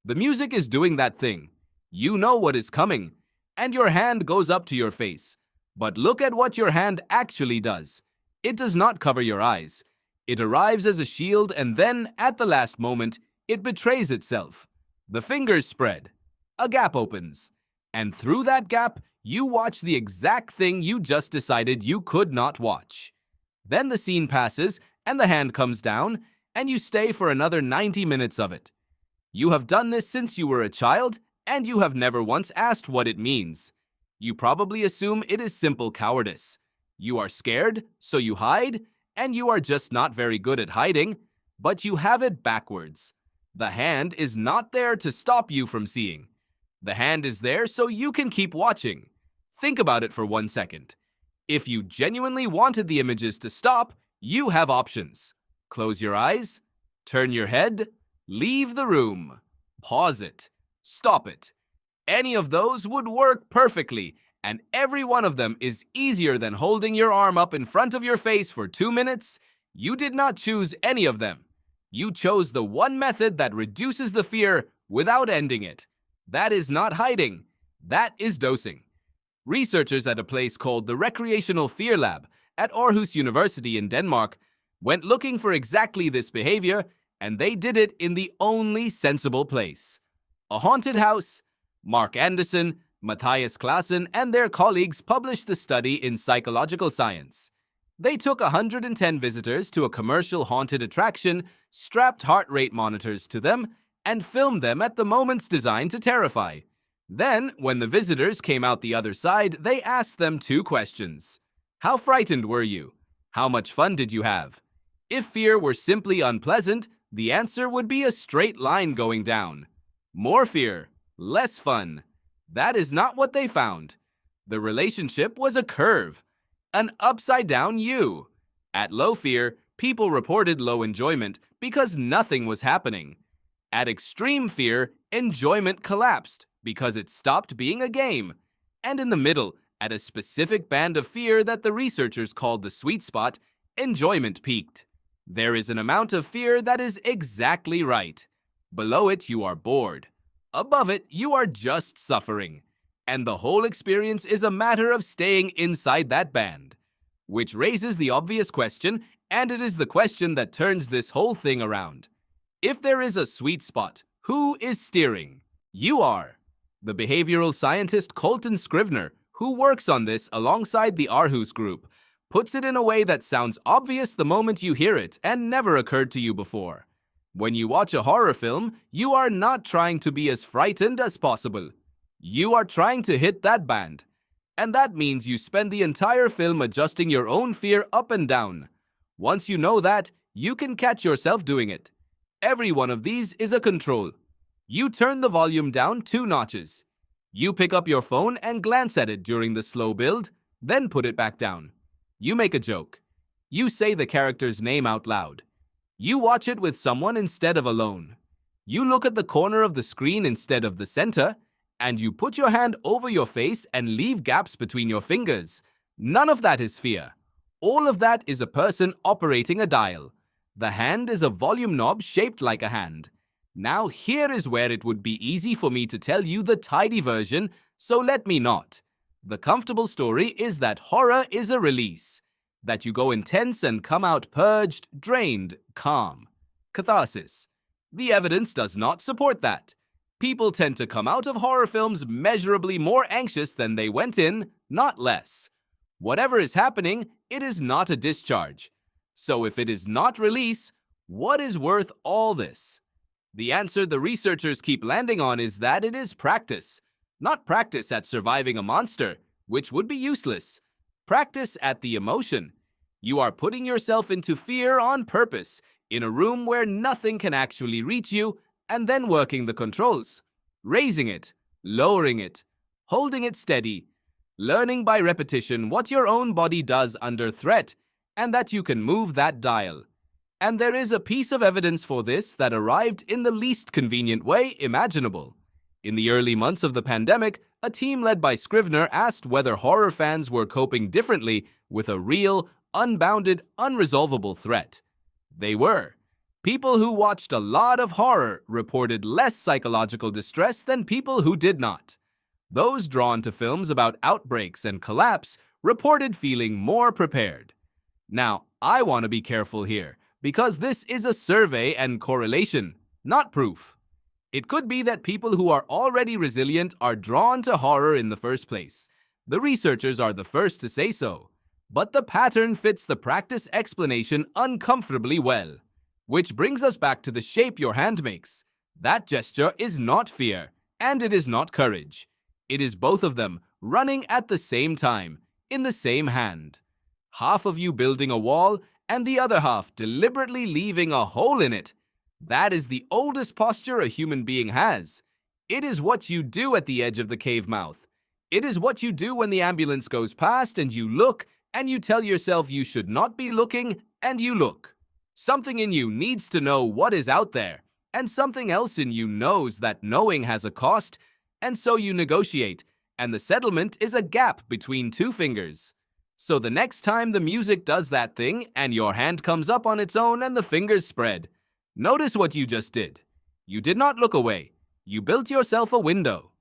The music is doing that thing. You know what is coming, and your hand goes up to your face. But look at what your hand actually does. It does not cover your eyes. It arrives as a shield, and then, at the last moment, it betrays itself. The fingers spread. A gap opens. And through that gap, you watch the exact thing you just decided you could not watch. Then the scene passes, and the hand comes down, and you stay for another 90 minutes of it. You have done this since you were a child, and you have never once asked what it means. You probably assume it is simple cowardice. You are scared, so you hide, and you are just not very good at hiding, but you have it backwards. The hand is not there to stop you from seeing. The hand is there so you can keep watching. Think about it for 1 second. If you genuinely wanted the images to stop, you have options. Close your eyes, turn your head, leave the room, pause it, stop it. Any of those would work perfectly, and every one of them is easier than holding your arm up in front of your face for 2 minutes. You did not choose any of them. You chose the one method that reduces the fear without ending it. That is not hiding. That is dosing. Researchers at a place called the Recreational Fear Lab at Aarhus University in Denmark went looking for exactly this behavior, and they did it in the only sensible place. A haunted house. Mark Anderson, Matthias Claassen, and their colleagues published the study in Psychological Science. They took 110 visitors to a commercial haunted attraction, strapped heart rate monitors to them, and filmed them at the moments designed to terrify. Then, when the visitors came out the other side, they asked them 2 questions. How frightened were you? How much fun did you have? If fear were simply unpleasant, the answer would be a straight line going down. More fear, less fun. That is not what they found. The relationship was a curve, an upside-down U. At low fear, people reported low enjoyment because nothing was happening. At extreme fear, enjoyment collapsed because it stopped being a game. And in the middle, at a specific band of fear that the researchers called the sweet spot, enjoyment peaked. There is an amount of fear that is exactly right. Below it, you are bored. Above it, you are just suffering. And the whole experience is a matter of staying inside that band. Which raises the obvious question, and it is the question that turns this whole thing around. If there is a sweet spot, who is steering? You are. The behavioral scientist Colton Scrivener, who works on this alongside the Aarhus group, puts it in a way that sounds obvious the moment you hear it and never occurred to you before. When you watch a horror film, you are not trying to be as frightened as possible. You are trying to hit that band. And that means you spend the entire film adjusting your own fear up and down. Once you know that, you can catch yourself doing it. Every one of these is a control. You turn the volume down 2 notches. You pick up your phone and glance at it during the slow build, then put it back down. You make a joke. You say the character's name out loud. You watch it with someone instead of alone. You look at the corner of the screen instead of the center, and you put your hand over your face and leave gaps between your fingers. None of that is fear. All of that is a person operating a dial. The hand is a volume knob shaped like a hand. Now here is where it would be easy for me to tell you the tidy version, so let me not. The comfortable story is that horror is a release. That you go intense and come out purged, drained, calm. Catharsis. The evidence does not support that. People tend to come out of horror films measurably more anxious than they went in, not less. Whatever is happening, it is not a discharge. So if it is not release, what is worth all this? The answer the researchers keep landing on is that it is practice. Not practice at surviving a monster, which would be useless. Practice at the emotion. You are putting yourself into fear on purpose, in a room where nothing can actually reach you, and then working the controls. Raising it, lowering it, holding it steady, learning by repetition what your own body does under threat, and that you can move that dial. And there is a piece of evidence for this that arrived in the least convenient way imaginable. In the early months of the pandemic, a team led by Scrivener asked whether horror fans were coping differently with a real, unbounded, unresolvable threat. They were. People who watched a lot of horror reported less psychological distress than people who did not. Those drawn to films about outbreaks and collapse reported feeling more prepared. Now, I want to be careful here, because this is a survey and correlation, not proof. It could be that people who are already resilient are drawn to horror in the first place. The researchers are the first to say so. But the pattern fits the practice explanation uncomfortably well. Which brings us back to the shape your hand makes. That gesture is not fear, and it is not courage. It is both of them running at the same time, in the same hand. Half of you building a wall, and the other half deliberately leaving a hole in it. That is the oldest posture a human being has. It is what you do at the edge of the cave mouth. It is what you do when the ambulance goes past and you look, and you tell yourself you should not be looking, and you look. Something in you needs to know what is out there, and something else in you knows that knowing has a cost, and so you negotiate, and the settlement is a gap between two fingers. So the next time the music does that thing, and your hand comes up on its own and the fingers spread, notice what you just did. You did not look away. You built yourself a window.